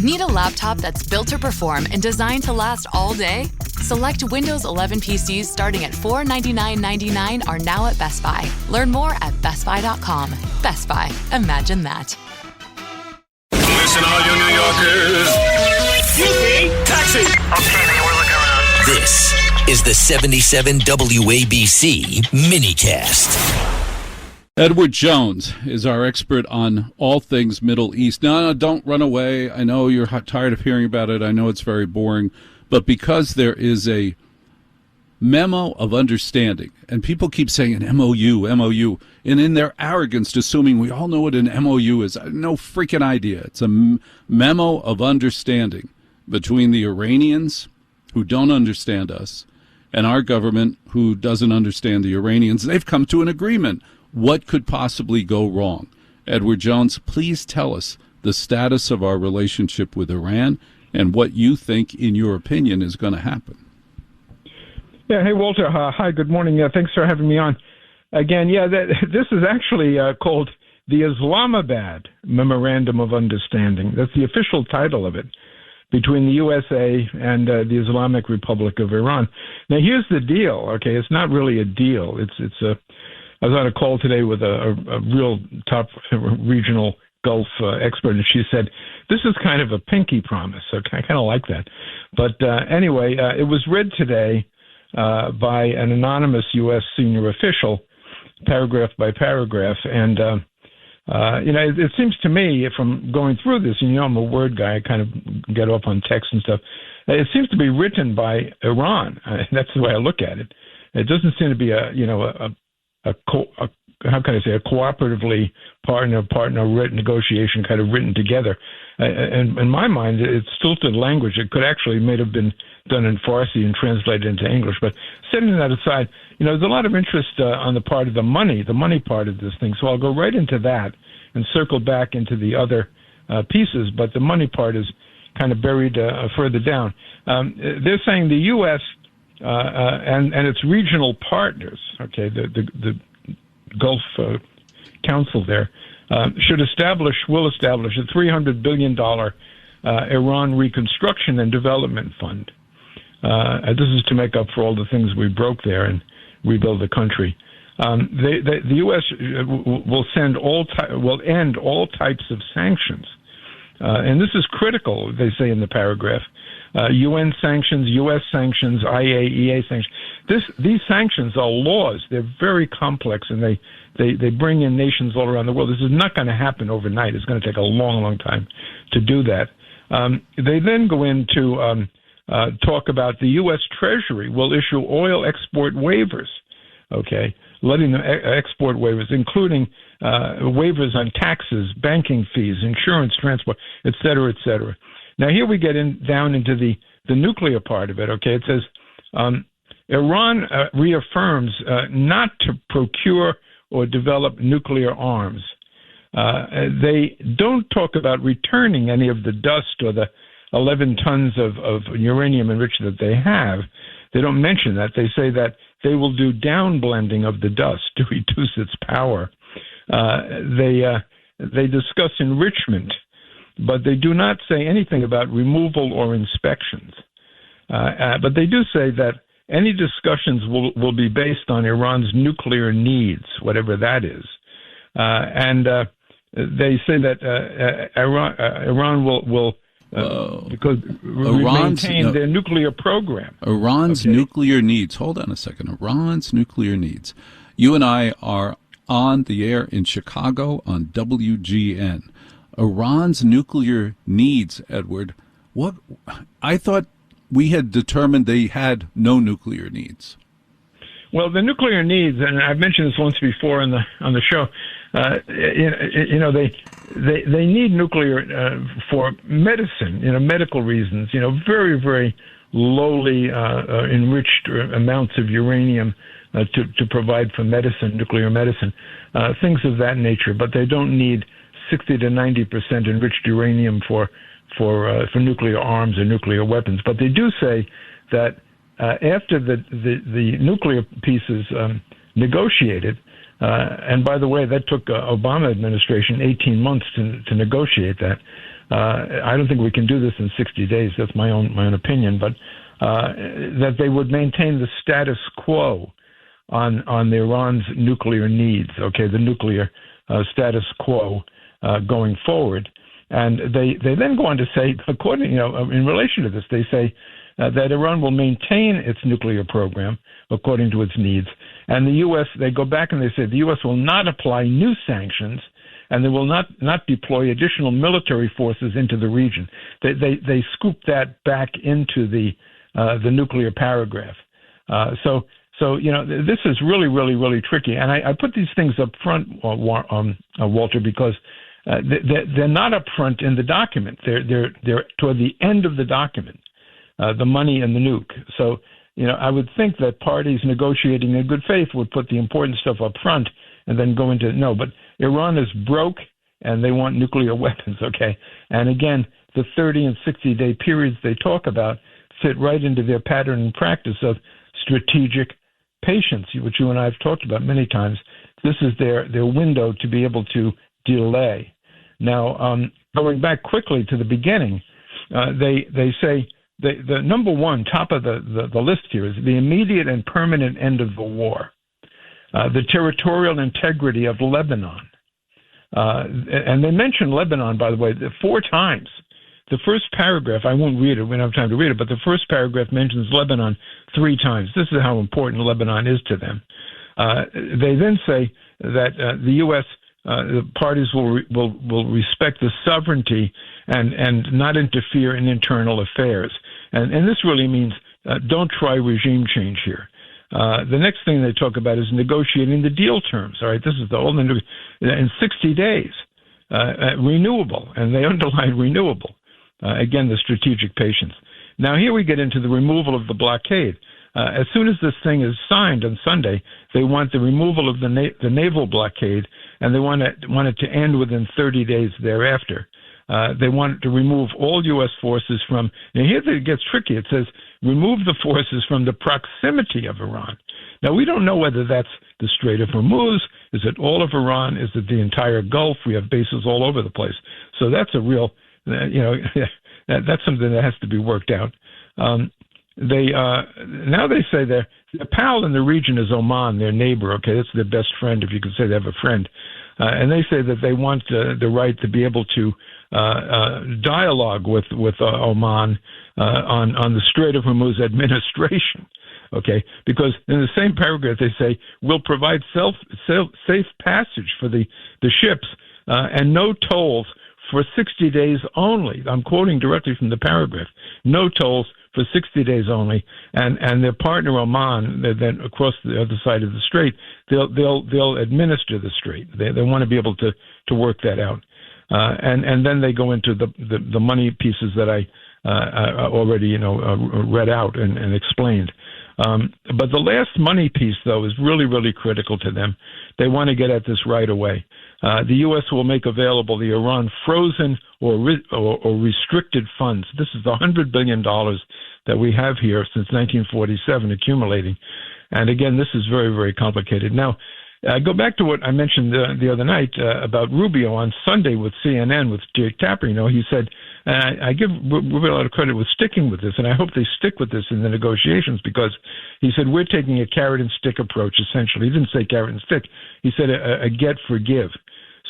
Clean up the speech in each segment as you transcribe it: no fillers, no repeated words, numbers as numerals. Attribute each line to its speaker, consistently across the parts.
Speaker 1: Need a laptop that's built to perform and designed to last all day? Select Windows 11 PCs starting at $499.99 are now at Best Buy. Learn more at bestbuy.com. Best Buy. Imagine that.
Speaker 2: Listen, all you New Yorkers. Taxi!
Speaker 3: Okay, man, we're looking around.
Speaker 4: This is the 77 WABC minicast.
Speaker 5: Edward Jones is our expert on all things Middle East. No, don't run away. I know you're tired of hearing about it. I know it's very boring. But because there is a memo of understanding, and people keep saying an MOU, and in their arrogance, assuming we all know what an MOU is, no freaking idea. It's a memo of understanding between the Iranians, who don't understand us, and our government, who doesn't understand the Iranians. They've come to an agreement. What could possibly go wrong? Edward Jones, please tell us the status of our relationship with Iran and what you think, in your opinion, is going to happen.
Speaker 6: Yeah, hey, Walter. Hi, good morning. Thanks for having me on. Again, this is actually called the Islamabad Memorandum of Understanding. That's the official title of it, between the USA and the Islamic Republic of Iran. Now, here's the deal, okay? It's not really a deal. I was on a call today with a real top regional Gulf expert, and she said, this is kind of a pinky promise. Okay, I kind of like that. But anyway, it was read today by an anonymous U.S. senior official, paragraph by paragraph. And, it seems to me, from going through this, and I'm a word guy, I kind of get off on text and stuff, it seems to be written by Iran. That's the way I look at it. It doesn't seem to be a cooperatively partner written negotiation kind of written together. And in my mind, it's stilted language. It could actually may have been done in Farsi and translated into English. But setting that aside, there's a lot of interest on the part of the money part of this thing. So I'll go right into that and circle back into the other pieces. But the money part is kind of buried further down. They're saying the U.S. And its regional partners, okay, the Gulf Council there, will establish a $300 billion Iran Reconstruction and Development Fund. This is to make up for all the things we broke there and rebuild the country. The U.S. will end all types of sanctions. And this is critical, they say in the paragraph. UN sanctions, U.S. sanctions, IAEA sanctions. These sanctions are laws. They're very complex, and they bring in nations all around the world. This is not going to happen overnight. It's going to take a long, long time to do that. They then go into talk about the U.S. Treasury will issue oil export waivers, okay, letting them export waivers, including waivers on taxes, banking fees, insurance, transport, et cetera, et cetera. Now, here we get down into the nuclear part of it, okay? It says Iran reaffirms not to procure or develop nuclear arms. They don't talk about returning any of the dust or the 11 tons of uranium enriched that they have. They don't mention that. They say that they will do downblending of the dust to reduce its power. They discuss enrichment, but they do not say anything about removal or inspections. But they do say that any discussions will be based on Iran's nuclear needs, whatever that is. And they say that Iran will because maintain their nuclear program.
Speaker 5: Iran's nuclear needs. Hold on a second. Iran's nuclear needs. You and I are on the air in Chicago on WGN. Iran's nuclear needs, Edward. What? I thought we had determined they had no nuclear needs.
Speaker 6: Well, the nuclear needs, and I've mentioned this once before on the show. They need nuclear for medicine, medical reasons. Very, very lowly enriched amounts of uranium to provide for medicine, nuclear medicine, things of that nature. But they don't need 60 to 90% enriched uranium for nuclear arms or nuclear weapons. But they do say that after the nuclear pieces negotiated, and by the way, that took Obama administration 18 months to negotiate that. I don't think we can do this in 60 days. That's my own opinion, but that they would maintain the status quo on Iran's nuclear needs. Okay, the nuclear status quo going forward, and they then go on to say, according in relation to this, they say that Iran will maintain its nuclear program according to its needs, and the U.S. They go back and they say the U.S. will not apply new sanctions, and they will not deploy additional military forces into the region. They scoop that back into the nuclear paragraph. So this is really, really, really tricky. And I put these things up front, Walter, because they're not up front in the document. They're toward the end of the document, the money and the nuke. So, I would think that parties negotiating in good faith would put the important stuff up front and then go into no. But Iran is broke and they want nuclear weapons, okay? And again, the 30 and 60-day periods they talk about fit right into their pattern and practice of strategic patience, which you and I have talked about many times. This is their window to be able to delay. Now, going back quickly to the beginning, they say the number one, top of the list here is the immediate and permanent end of the war, the territorial integrity of Lebanon. And they mention Lebanon, by the way, 4 times. The first paragraph, I won't read it, we don't have time to read it, but the first paragraph mentions Lebanon 3 times. This is how important Lebanon is to them. They then say that the U.S. The parties will respect the sovereignty and not interfere in internal affairs. And this really means don't try regime change here. The next thing they talk about is negotiating the deal terms. All right, this is the whole in 60 days, renewable, and they underline renewable. Again, the strategic patience. Now here we get into the removal of the blockade. As soon as this thing is signed on Sunday, they want the removal of the naval blockade, and they want it to end within 30 days thereafter. They want to remove all U.S. forces from. Now here it gets tricky. It says remove the forces from the proximity of Iran. Now we don't know whether that's the Strait of Hormuz. Is it all of Iran? Is it the entire Gulf? We have bases all over the place. So that's a real, that's something that has to be worked out. Now they say their pal in the region is Oman, their neighbor. Okay, that's their best friend, if you could say they have a friend. And they say that they want the right to be able to dialogue with Oman on the Strait of Hormuz administration. Okay, because in the same paragraph they say we'll provide safe passage for the ships and no tolls for 60 days only. I'm quoting directly from the paragraph. No tolls for 60 days only, and their partner Oman, then across the other side of the strait, they'll administer the strait. They want to be able to work that out, and then they go into the money pieces that I already read out and explained. But the last money piece, though, is really, really critical to them. They want to get at this right away. The U.S. will make available the Iran frozen or restricted funds. This is the $100 billion that we have here since 1947 accumulating. And again, this is very, very complicated. Now, go back to what I mentioned the other night about Rubio on Sunday with CNN with Jake Tapper. He said, I give Rubio a lot of credit with sticking with this, and I hope they stick with this in the negotiations, because he said we're taking a carrot and stick approach, essentially. He didn't say carrot and stick. He said a get, forgive.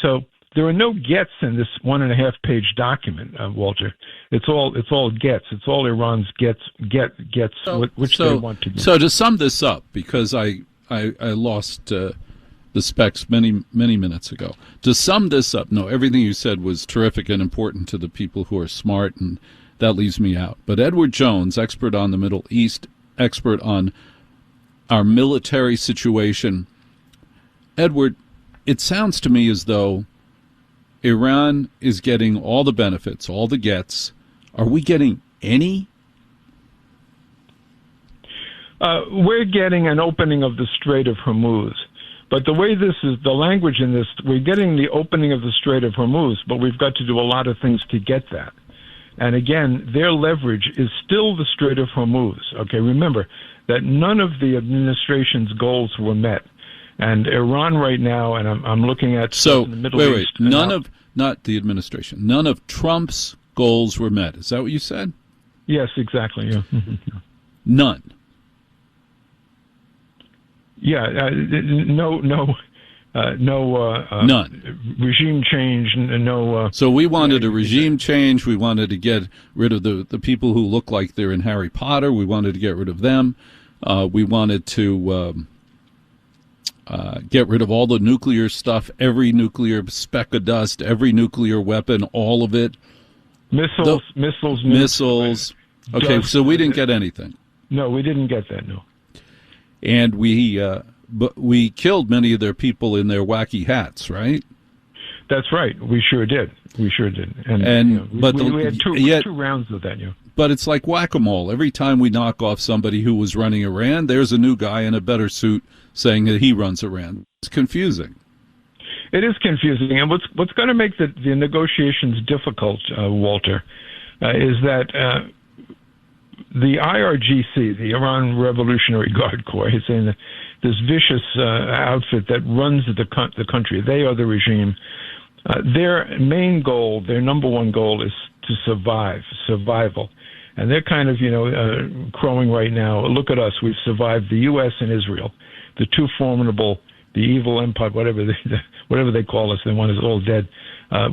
Speaker 6: So there are no gets in this 1.5-page document, Walter. It's all gets. It's all Iran's gets, which they want to get.
Speaker 5: So to sum this up, because I lost the specs many minutes ago. To sum this up, no, everything you said was terrific and important to the people who are smart, and that leaves me out. But Edward Jones, expert on the Middle East, expert on our military situation. Edward, it sounds to me as though Iran is getting all the benefits, all the gets. Are we getting any?
Speaker 6: We're getting an opening of the Strait of Hormuz. But the way this is, the language in this, we're getting the opening of the Strait of Hormuz, but we've got to do a lot of things to get that. And again, their leverage is still the Strait of Hormuz. Okay, remember that none of the administration's goals were met. And Iran right now, and I'm looking at
Speaker 5: so
Speaker 6: in the Middle
Speaker 5: wait,
Speaker 6: East.
Speaker 5: none not the administration, none of Trump's goals were met. Is that what you said?
Speaker 6: Yes, exactly. Yeah.
Speaker 5: None.
Speaker 6: Yeah.
Speaker 5: None.
Speaker 6: Regime change. No.
Speaker 5: So we wanted a regime change. We wanted to get rid of the people who look like they're in Harry Potter. We wanted to get rid of them. We wanted to get rid of all the nuclear stuff, every nuclear speck of dust, every nuclear weapon, all of it. Missiles. Okay,
Speaker 6: Dust.
Speaker 5: so we didn't get anything.
Speaker 6: No, we didn't get that, no.
Speaker 5: And but we killed many of their people in their wacky hats, right?
Speaker 6: That's right. We sure did.
Speaker 5: And but
Speaker 6: we had two rounds of that, yeah.
Speaker 5: But it's like whack-a-mole. Every time we knock off somebody who was running Iran, there's a new guy in a better suit saying that he runs Iran. It's confusing.
Speaker 6: It is confusing. And what's going to make the negotiations difficult, Walter, is that the IRGC, the Iran Revolutionary Guard Corps, is saying that this vicious outfit that runs the country, they are the regime. Their main goal, their number one goal, is to survival. And they're kind of, crowing right now. Look at us. We've survived the U.S. and Israel, the two formidable, the evil empire, whatever they call us. The one is all dead.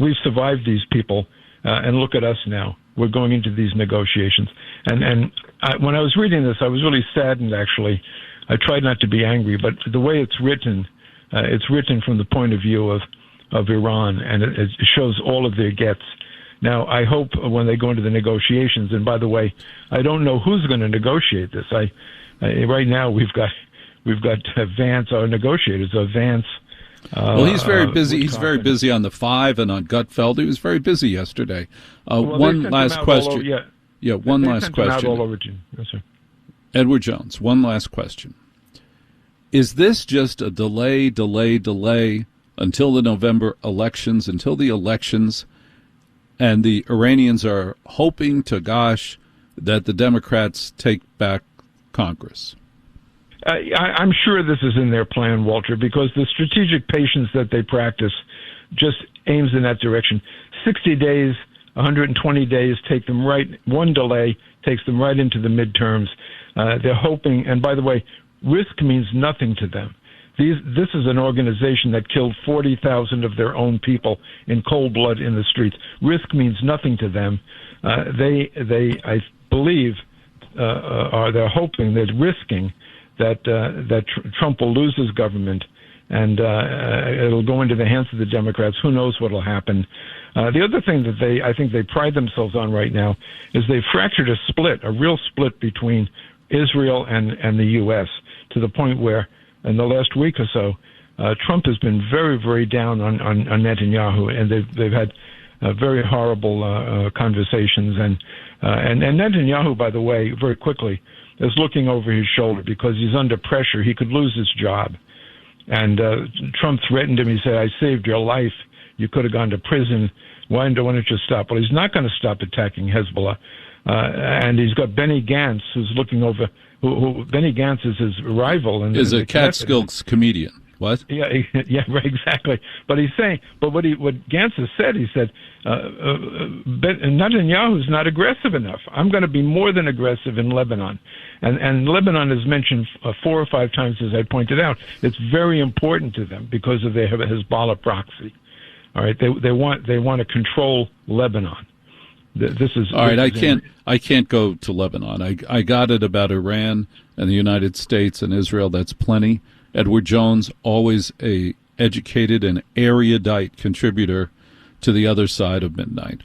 Speaker 6: We've survived these people, and look at us now. We're going into these negotiations. And when I was reading this, I was really saddened, actually. I tried not to be angry, but the way it's written from the point of view of Iran, and it shows all of their gets. Now, I hope when they go into the negotiations, and by the way, I don't know who's going to negotiate this. Right now we've got Vance, our negotiators, Vance.
Speaker 5: Well, he's very busy. He's very busy on the 5 and on Gutfeld. He was very busy yesterday. One last question. One last question.
Speaker 6: All over yes, sir.
Speaker 5: Edward Jones, one last question. Is this just a delay until the November elections, and the Iranians are hoping to gosh that the Democrats take back Congress?
Speaker 6: I'm sure this is in their plan, Walter, because the strategic patience that they practice just aims in that direction. 60 days, 120 days take them right. One delay takes them right into the midterms. They're hoping, and by the way, risk means nothing to them. This is an organization that killed 40,000 of their own people in cold blood in the streets. Risk means nothing to them. They I believe, they're hoping, they're risking that Trump will lose his government, and it'll go into the hands of the Democrats. Who knows what will happen? The other thing that I think they pride themselves on right now is they fractured a real split between Israel and the U.S. to the point where in the last week or so, Trump has been very, very down on Netanyahu, and they've had very horrible conversations. And Netanyahu, by the way, very quickly is looking over his shoulder because he's under pressure. He could lose his job. And Trump threatened him. He said, "I saved your life. You could have gone to prison. Why don't you stop?" Well, he's not going to stop attacking Hezbollah. And he's got Benny Gantz, who's looking over. Who Benny Gantz is his rival, and
Speaker 5: is a Catskills comedian. What?
Speaker 6: Yeah, right, exactly. But he's saying, what Gantz has said, he said, Netanyahu's not aggressive enough. I'm going to be more than aggressive in Lebanon, and Lebanon is mentioned 4 or 5 times, as I pointed out. It's very important to them because of their Hezbollah proxy. All right, they want to control Lebanon. This is
Speaker 5: all right. I can't go to Lebanon. I got it about Iran and the United States and Israel. That's plenty. Edward Jones, always a educated and erudite contributor to the other side of midnight.